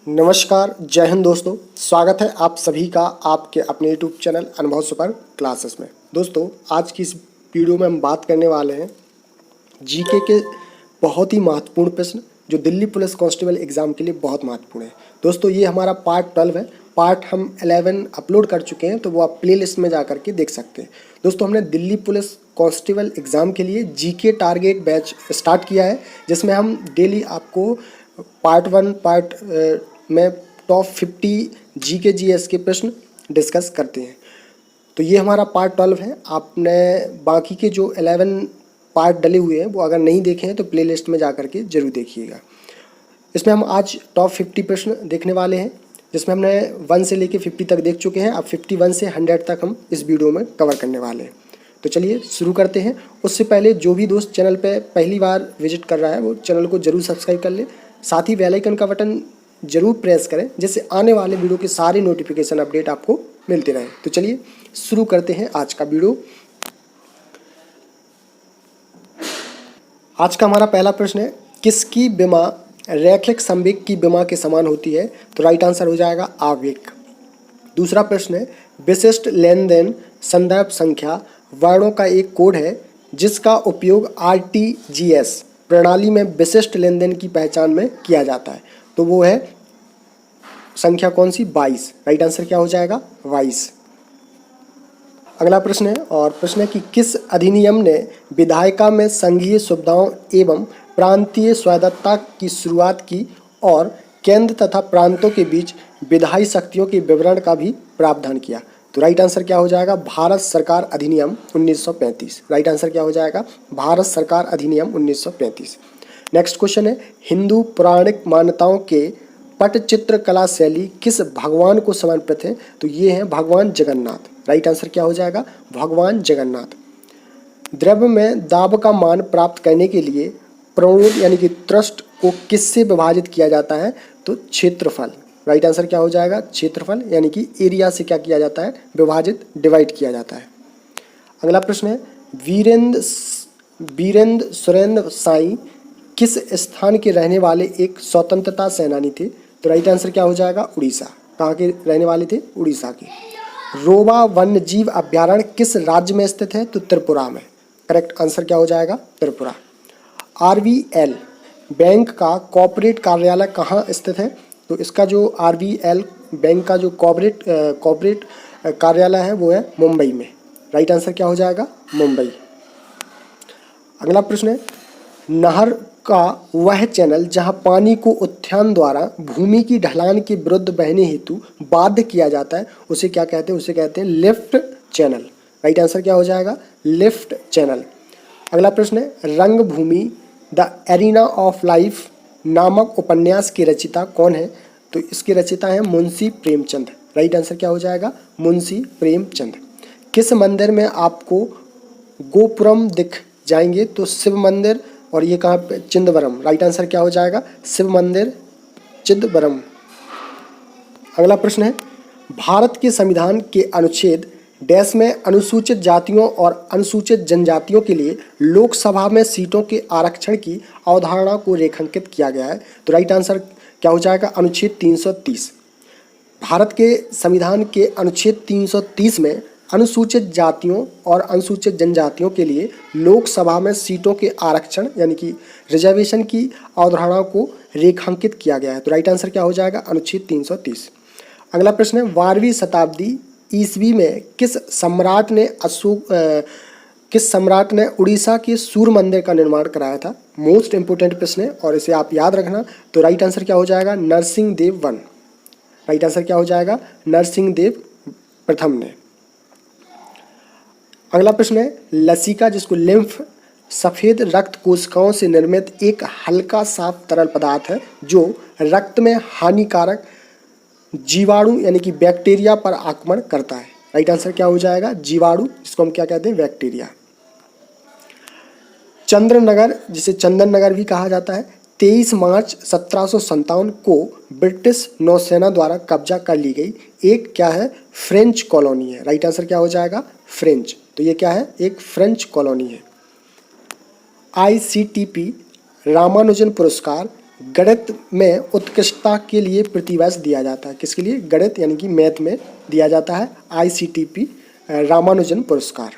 नमस्कार, जय हिंद दोस्तों। स्वागत है आप सभी का आपके अपने यूट्यूब चैनल अनुभव सुपर क्लासेस में। दोस्तों, आज की इस वीडियो में हम बात करने वाले हैं जीके के बहुत ही महत्वपूर्ण प्रश्न जो दिल्ली पुलिस कांस्टेबल एग्ज़ाम के लिए बहुत महत्वपूर्ण है। दोस्तों, ये हमारा पार्ट 12 है। पार्ट हम 11 अपलोड कर चुके हैं, तो वो आप प्ले लिस्ट में जा करके देख सकते हैं। दोस्तों, हमने दिल्ली पुलिस कांस्टेबल एग्ज़ाम के लिए जीके टारगेट बैच स्टार्ट किया है, जिसमें हम डेली आपको पार्ट 1 पार्ट में टॉप 50 जीके जीएस के प्रश्न डिस्कस करते हैं। तो ये हमारा पार्ट 12 है। आपने बाकी के जो 11 पार्ट डले हुए हैं वो अगर नहीं देखे हैं तो प्लेलिस्ट में जा करके जरूर देखिएगा। इसमें हम आज टॉप 50 प्रश्न देखने वाले हैं, जिसमें हमने 1 से लेके 50 तक देख चुके हैं। अब 51 से 100 तक हम इस वीडियो में कवर करने वाले हैं। तो चलिए शुरू करते हैं। उससे पहले जो भी दोस्त चैनल पे पहली बार विजिट कर रहा है वो चैनल को जरूर सब्सक्राइब कर ले, साथ ही बेल आइकन का बटन जरूर प्रेस करें, जिससे आने वाले वीडियो के सारे नोटिफिकेशन अपडेट आपको मिलते रहें। तो चलिए शुरू करते हैं आज का वीडियो। आज का हमारा पहला प्रश्न है, किसकी विमा रैखिक संवेग की विमा के समान होती है? तो राइट आंसर हो जाएगा आवेग। दूसरा प्रश्न है, विशिष्ट लेन देन संदर्भ संख्या वर्णों का एक कोड है जिसका उपयोग आरटीजीएस प्रणाली में विशिष्ट लेन देन की पहचान में किया जाता है। तो वो है संख्या कौन सी? 22। राइट आंसर क्या हो जाएगा? 22। अगला प्रश्न है, और प्रश्न है कि किस अधिनियम ने विधायिका में संघीय सुविधाओं एवं प्रांतीय स्वायत्तता की शुरुआत की और केंद्र तथा प्रांतों के बीच विधायी शक्तियों के विवरण का भी प्रावधान किया? तो राइट आंसर क्या हो जाएगा? भारत सरकार अधिनियम 1935। राइट आंसर क्या हो जाएगा? भारत सरकार अधिनियम 1935। नेक्स्ट क्वेश्चन है, हिंदू पौराणिक मान्यताओं के पटचित्र कला शैली किस भगवान को समर्पित है? तो ये है भगवान जगन्नाथ। राइट आंसर क्या हो जाएगा? भगवान जगन्नाथ। द्रव्य में दाब का मान प्राप्त करने के लिए प्रणोद यानी कि थ्रस्ट को किससे विभाजित किया जाता है? तो क्षेत्रफल। राइट आंसर क्या हो जाएगा? क्षेत्रफल यानी कि एरिया से क्या किया जाता है? विभाजित, डिवाइड किया जाता है। अगला प्रश्न है, वीरेंद्र सुरेंद्र साई किस स्थान के रहने वाले एक स्वतंत्रता सेनानी थे? तो राइट आंसर क्या हो जाएगा? उड़ीसा। कहाँ के रहने वाले थे? उड़ीसा के। रोवा वन्य जीव अभ्यारण्य किस राज्य में स्थित है? तो त्रिपुरा में। करेक्ट आंसर क्या हो जाएगा? त्रिपुरा। आरवीएल बैंक का कॉर्पोरेट कार्यालय कहाँ स्थित है? तो इसका जो आरवीएल बैंक का जो कॉर्पोरेट कार्यालय है वो है मुंबई में। राइट आंसर क्या हो जाएगा? मुंबई। अगला प्रश्न है, नहर का वह चैनल जहां पानी को उद्यान द्वारा भूमि की ढलान के विरुद्ध बहने हेतु बाध्य किया जाता है, उसे क्या कहते हैं? उसे कहते हैं लिफ्ट चैनल। राइट आंसर क्या हो जाएगा? Lift channel. अगला प्रश्न है, रंगभूमि द एरिना ऑफ लाइफ नामक उपन्यास के रचयिता कौन है? तो इसके रचयिता है मुंशी प्रेमचंद। राइट आंसर क्या हो जाएगा? मुंशी प्रेमचंद। किस मंदिर में आपको गोपुरम दिख जाएंगे? तो शिव मंदिर, और ये कहाँ पे? चिदंबरम। राइट आंसर क्या हो जाएगा? शिव मंदिर, चिदंबरम। अगला प्रश्न है, भारत के संविधान के अनुच्छेद डैश में अनुसूचित जातियों और अनुसूचित जनजातियों के लिए लोकसभा में सीटों के आरक्षण की अवधारणा को रेखांकित किया गया है? तो राइट आंसर क्या हो जाएगा? अनुच्छेद 330। भारत के संविधान के अनुच्छेद 330 में अनुसूचित जातियों और अनुसूचित जनजातियों के लिए लोकसभा में सीटों के आरक्षण यानी कि रिजर्वेशन की अवधारणा को रेखांकित किया गया है। तो राइट आंसर क्या हो जाएगा? अनुच्छेद 330। अगला प्रश्न है, 12वीं शताब्दी ईस्वी में किस सम्राट ने उड़ीसा के सूर्य मंदिर का निर्माण कराया था? मोस्ट इंपोर्टेंट प्रश्न है और इसे आप याद रखना। तो राइट आंसर क्या हो जाएगा? Narsingh Dev one. Right answer क्या हो जाएगा? नरसिंह देव प्रथम ने। अगला प्रश्न है, लसिका जिसको लिम्फ सफ़ेद रक्त कोशिकाओं से निर्मित एक हल्का साफ तरल पदार्थ है जो रक्त में हानिकारक जीवाणु यानी कि बैक्टीरिया पर आक्रमण करता है। राइट आंसर क्या हो जाएगा? जीवाणु, जिसको हम क्या कहते हैं? बैक्टीरिया। चंद्रनगर जिसे चंदन नगर भी कहा जाता है, 23 मार्च 1757 को ब्रिटिश नौसेना द्वारा कब्जा कर ली गई एक क्या है? फ्रेंच कॉलोनी है। राइट आंसर क्या हो जाएगा? फ्रेंच। तो ये क्या है? एक फ्रेंच कॉलोनी है। ICTP रामानुजन पुरस्कार गणित में उत्कृष्टता के लिए प्रतिवर्ष दिया जाता है? किसके लिए? गणित यानी कि मैथ में दिया जाता है ICTP रामानुजन पुरस्कार।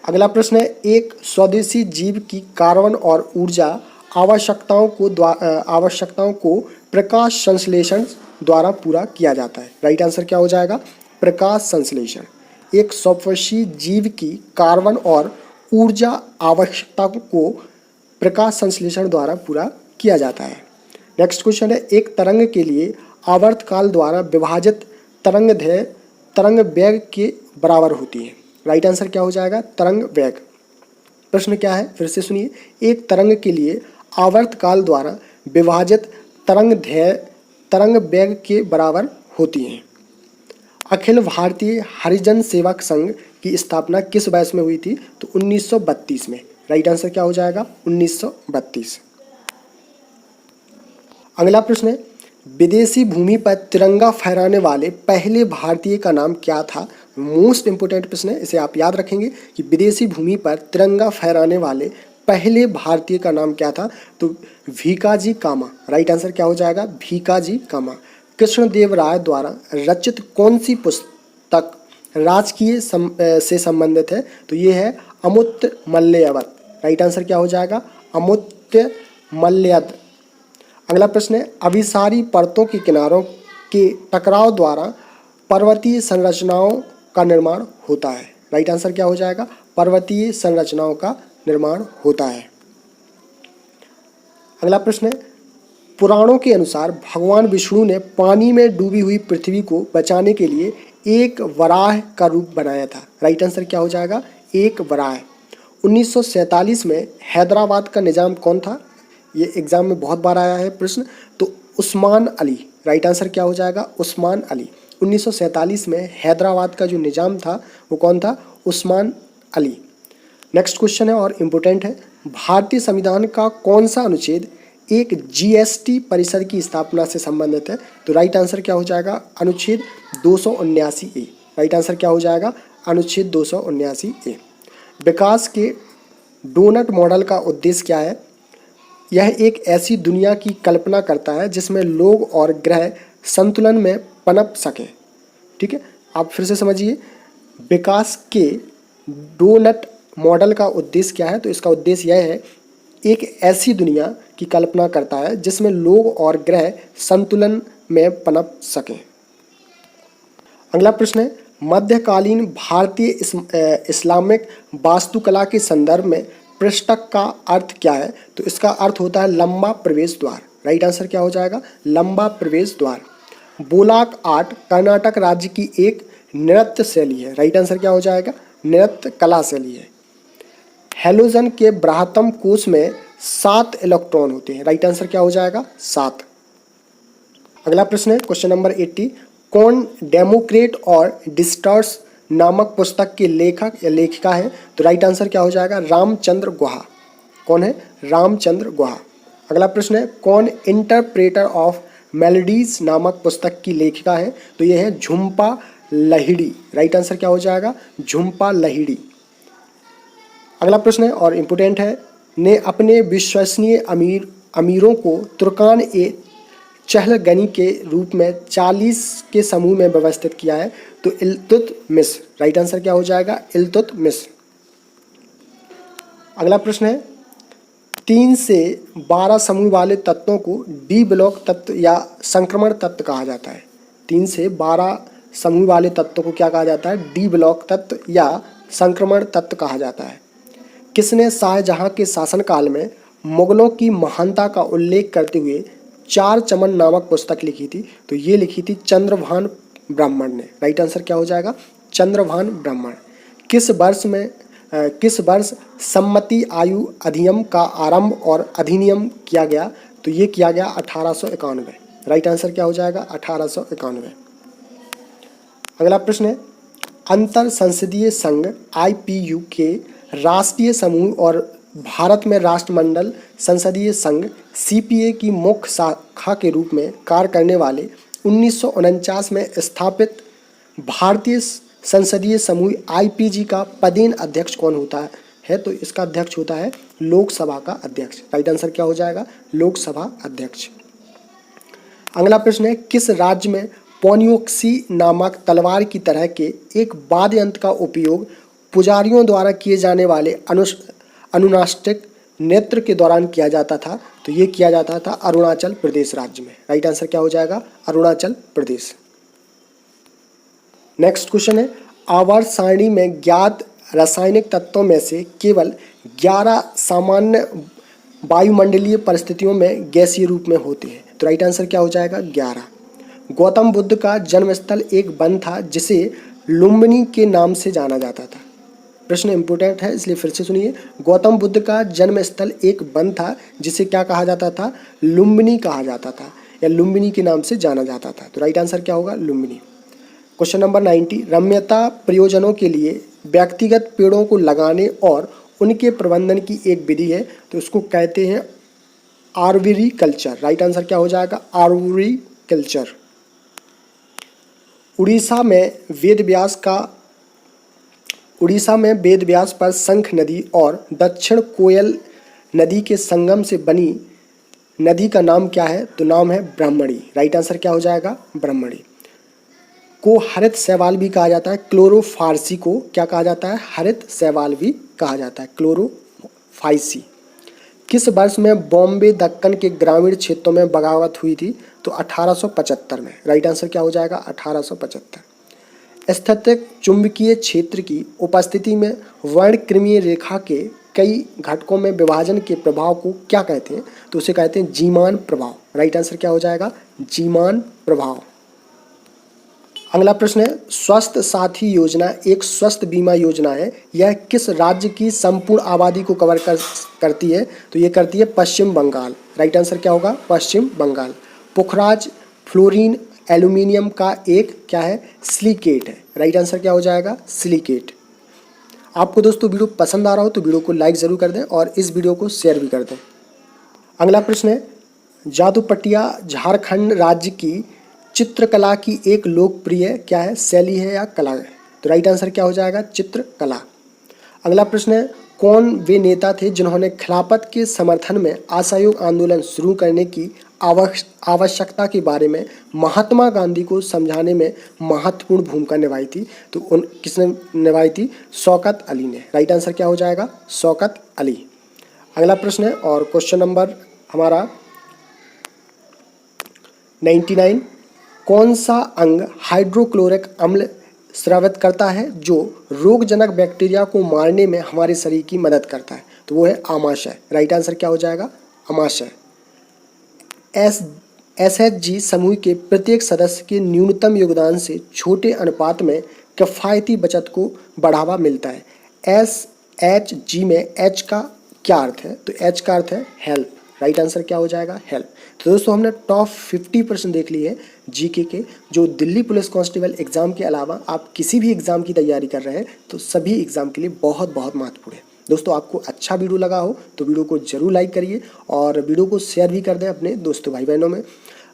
अगला प्रश्न है, एक स्वदेशी जीव की कार्बन और ऊर्जा आवश्यकताओं को प्रकाश संश्लेषण द्वारा पूरा किया जाता है। राइट आंसर क्या हो जाएगा? प्रकाश संश्लेषण। एक स्वदेशी जीव की कार्बन और ऊर्जा आवश्यकता को प्रकाश संश्लेषण द्वारा पूरा किया जाता है। नेक्स्ट क्वेश्चन है, एक तरंग के लिए आवर्तकाल द्वारा विभाजित तरंग वेग के बराबर होती है। राइट आंसर क्या हो जाएगा? तरंग वेग। प्रश्न क्या है फिर से सुनिए, एक तरंग के लिए आवर्तकाल द्वारा विभाजित तरंग वेग के बराबर होती है। अखिल भारतीय हरिजन सेवक संघ की स्थापना किस वर्ष में हुई थी? तो 1932 में। राइट आंसर क्या हो जाएगा? 1932। अगला प्रश्न है, विदेशी भूमि पर तिरंगा फहराने वाले पहले भारतीय का नाम क्या था? मोस्ट इंपोर्टेंट प्रश्न है, इसे आप याद रखेंगे कि विदेशी भूमि पर तिरंगा फहराने वाले पहले भारतीय का नाम क्या था? तो भीकाजी कामा। राइट आंसर क्या हो जाएगा? भीकाजी कामा। कृष्णदेव राय द्वारा रचित कौन सी पुस्तक राजकीय से संबंधित है? तो ये है अमुत्र मल्लयवत। राइट आंसर क्या हो जाएगा? अमुत्र मल्लयद। अगला प्रश्न है, अभिसारी परतों के किनारों के टकराव द्वारा पर्वतीय संरचनाओं का निर्माण होता है। राइट आंसर क्या हो जाएगा? पर्वतीय संरचनाओं का निर्माण होता है। अगला प्रश्न है, पुराणों के अनुसार भगवान विष्णु ने पानी में डूबी हुई पृथ्वी को बचाने के लिए एक वराह का रूप बनाया था। राइट आंसर क्या हो जाएगा? एक वराह। 1947 में हैदराबाद का निजाम कौन था? ये एग्जाम में बहुत बार आया है प्रश्न, तो उस्मान अली। राइट आंसर क्या हो जाएगा? उस्मान अली। 1947 में हैदराबाद का जो निजाम था वो कौन था? उस्मान अली। नेक्स्ट क्वेश्चन है और इम्पोर्टेंट है, भारतीय संविधान का कौन सा अनुच्छेद एक GST परिषद की स्थापना से संबंधित है? तो राइट आंसर क्या हो जाएगा? अनुच्छेद 279A। राइट आंसर क्या हो जाएगा? अनुच्छेद 279A। विकास के डोनट मॉडल का उद्देश्य क्या है? यह एक ऐसी दुनिया की कल्पना करता है जिसमें लोग और ग्रह संतुलन में पनप सके। ठीक है, आप फिर से समझिए, विकास के डोनट मॉडल का उद्देश्य क्या है? तो इसका उद्देश्य यह है, एक ऐसी दुनिया की कल्पना करता है जिसमें लोग और ग्रह संतुलन में पनप सकें। अगला प्रश्न है, मध्यकालीन भारतीय इस्लामिक वास्तुकला के संदर्भ में पृष्ठक का अर्थ क्या है? तो इसका अर्थ होता है लंबा प्रवेश द्वार। राइट आंसर क्या हो जाएगा? लंबा प्रवेश द्वार। बोलाक आर्ट कर्नाटक राज्य की एक नृत्य शैली है। राइट आंसर क्या हो जाएगा? नृत्य कला शैली है। हेलोजन के बृहत्तम कोश में 7 इलेक्ट्रॉन होते हैं। राइट आंसर क्या हो जाएगा? 7। अगला प्रश्न है क्वेश्चन नंबर 80, कौन डेमोक्रेट और डिस्टर्स नामक पुस्तक के लेखक या लेखिका है? तो राइट आंसर क्या हो जाएगा? रामचंद्र गुहा। कौन है? रामचंद्र गुहा। अगला प्रश्न है, कौन इंटरप्रेटर ऑफ मेलोडीज नामक पुस्तक की लेखिका है? तो यह है झुम्पा लाहिड़ी। राइट आंसर क्या हो जाएगा? झुम्पा लाहिड़ी। अगला प्रश्न है और इम्पोर्टेंट है, ने अपने विश्वसनीय अमीरों को तुर्कान ए चहलगनी के रूप में 40 के समूह में व्यवस्थित किया है? तो इल्तुतमिश। राइट आंसर क्या हो जाएगा? इल्तुतमिश। अगला प्रश्न है, 3 से 12 समूह वाले तत्वों को डी ब्लॉक तत्व या संक्रमण तत्व कहा जाता है। 3 से 12 समूह वाले तत्वों को क्या कहा जाता है? डी ब्लॉक तत्व या संक्रमण तत्व कहा जाता है। किसने शाहजहां के शासनकाल में मुगलों की महानता का उल्लेख करते हुए 4 चमन नामक पुस्तक लिखी थी? तो ये लिखी थी चंद्रभान ब्राह्मण ने। राइट आंसर क्या हो जाएगा? चंद्रभान ब्राह्मण। किस वर्ष सम्मति आयु अधिनियम का आरंभ और अधिनियम किया गया? तो ये किया गया 1891। राइट आंसर क्या हो जाएगा? 1891। अगला प्रश्न है, अंतर संसदीय संघ IPU के राष्ट्रीय समूह और भारत में राष्ट्रमंडल संसदीय संघ CPA की मुख्य शाखा के रूप में कार्य करने वाले 1949 में स्थापित भारतीय संसदीय समूह IPG का पदेन अध्यक्ष कौन होता है? तो इसका अध्यक्ष होता है लोकसभा का अध्यक्ष। राइट आंसर क्या हो जाएगा? लोकसभा अध्यक्ष। अगला प्रश्न है, किस राज्य में पोनियोक्सी नामक तलवार की तरह के एक वाद्य यंत्र का उपयोग पुजारियों द्वारा किए जाने वाले अनुष्ठानिक नृत्य के दौरान किया जाता था? तो ये किया जाता था अरुणाचल प्रदेश राज्य में। राइट आंसर क्या हो जाएगा? अरुणाचल प्रदेश। नेक्स्ट क्वेश्चन है, आवर्त सारणी में ज्ञात रासायनिक तत्वों में से केवल 11 सामान्य वायुमंडलीय परिस्थितियों में गैसीय रूप में होते हैं। तो राइट आंसर क्या हो जाएगा? 11। गौतम बुद्ध का जन्मस्थल एक वन था जिसे लुम्बिनी के नाम से जाना जाता था। प्रश्न इंपोर्टेंट है इसलिए फिर से सुनिए। गौतम बुद्ध का जन्मस्थल एक वन था जिसे क्या कहा जाता था? लुम्बिनी कहा जाता था या लुम्बिनी के नाम से जाना जाता था। तो राइट आंसर क्या होगा? लुम्बिनी। क्वेश्चन नंबर 90, रम्यता प्रयोजनों के लिए व्यक्तिगत पेड़ों को लगाने और उनके प्रबंधन की एक विधि है, तो उसको कहते हैं आर्बरी कल्चर। राइट आंसर क्या हो जाएगा? आर्बरी कल्चर। उड़ीसा में वेदव्यास पर शंख नदी और दक्षिण कोयल नदी के संगम से बनी नदी का नाम क्या है? तो नाम है ब्राह्मणी। राइट आंसर क्या हो जाएगा? ब्राह्मणी। को हरित शैवाल भी कहा जाता है। क्लोरोफार्सी को क्या कहा जाता है? हरित शैवाल भी कहा जाता है, क्लोरोफाइसी। किस वर्ष में बॉम्बे दक्कन के ग्रामीण क्षेत्रों में बगावत हुई थी? तो 1875 में। राइट आंसर क्या हो जाएगा? 1875। स्थैतिक चुंबकीय क्षेत्र की उपस्थिति में वर्णक्रमीय रेखा के कई घटकों में विभाजन के प्रभाव को क्या कहते हैं? तो उसे कहते हैं जीमान प्रभाव। राइट आंसर क्या हो जाएगा? जीमान प्रभाव। अगला प्रश्न है, स्वास्थ्य साथी योजना एक स्वास्थ्य बीमा योजना है। यह किस राज्य की संपूर्ण आबादी को कवर करती है? तो ये करती है पश्चिम बंगाल। राइट आंसर क्या होगा? पश्चिम बंगाल। पुखराज फ्लोरीन एल्यूमिनियम का एक क्या है? सिलिकेट है। राइट आंसर क्या हो जाएगा? सिलिकेट। आपको दोस्तों वीडियो पसंद आ रहा हो तो वीडियो को लाइक ज़रूर कर दें और इस वीडियो को शेयर भी कर दें। अगला प्रश्न है, जादूपटिया झारखंड राज्य की चित्रकला की एक लोकप्रिय क्या है? शैली है या कला है? तो राइट आंसर क्या हो जाएगा? चित्रकला। अगला प्रश्न है, कौन वे नेता थे जिन्होंने खिलाफत के समर्थन में असहयोग आंदोलन शुरू करने की आवश्यकता के बारे में महात्मा गांधी को समझाने में महत्वपूर्ण भूमिका निभाई थी? तो किसने निभाई थी? शौकत अली ने। राइट आंसर क्या हो जाएगा? शौकत अली। अगला प्रश्न है और क्वेश्चन नंबर हमारा 99, कौन सा अंग हाइड्रोक्लोरिक अम्ल स्रावित करता है जो रोगजनक बैक्टीरिया को मारने में हमारे शरीर की मदद करता है? तो वो है आमाशय। राइट आंसर क्या हो जाएगा? आमाशय। SHG समूह के प्रत्येक सदस्य के न्यूनतम योगदान से छोटे अनुपात में किफायती बचत को बढ़ावा मिलता है। SHG में H का क्या अर्थ है? तो H का अर्थ है हेल्प। राइट आंसर क्या हो जाएगा? हेल्प। तो दोस्तों हमने टॉप 50% देख ली है जीके के, जो दिल्ली पुलिस कांस्टेबल एग्जाम के अलावा आप किसी भी एग्जाम की तैयारी कर रहे हैं तो सभी एग्जाम के लिए बहुत बहुत महत्वपूर्ण है। दोस्तों आपको अच्छा वीडियो लगा हो तो वीडियो को जरूर लाइक करिए और वीडियो को शेयर भी कर दें अपने दोस्तों भाई बहनों में।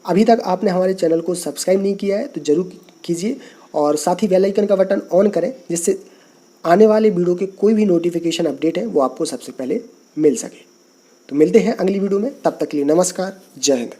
अभी तक आपने हमारे चैनल को सब्सक्राइब नहीं किया है तो जरूर कीजिए और साथ ही बेल आइकन का बटन ऑन करें जिससे आने वाले वीडियो के कोई भी नोटिफिकेशन अपडेट है वो आपको सबसे पहले मिल सके। तो मिलते हैं अगली वीडियो में, तब तक के लिए नमस्कार, जय हिंद।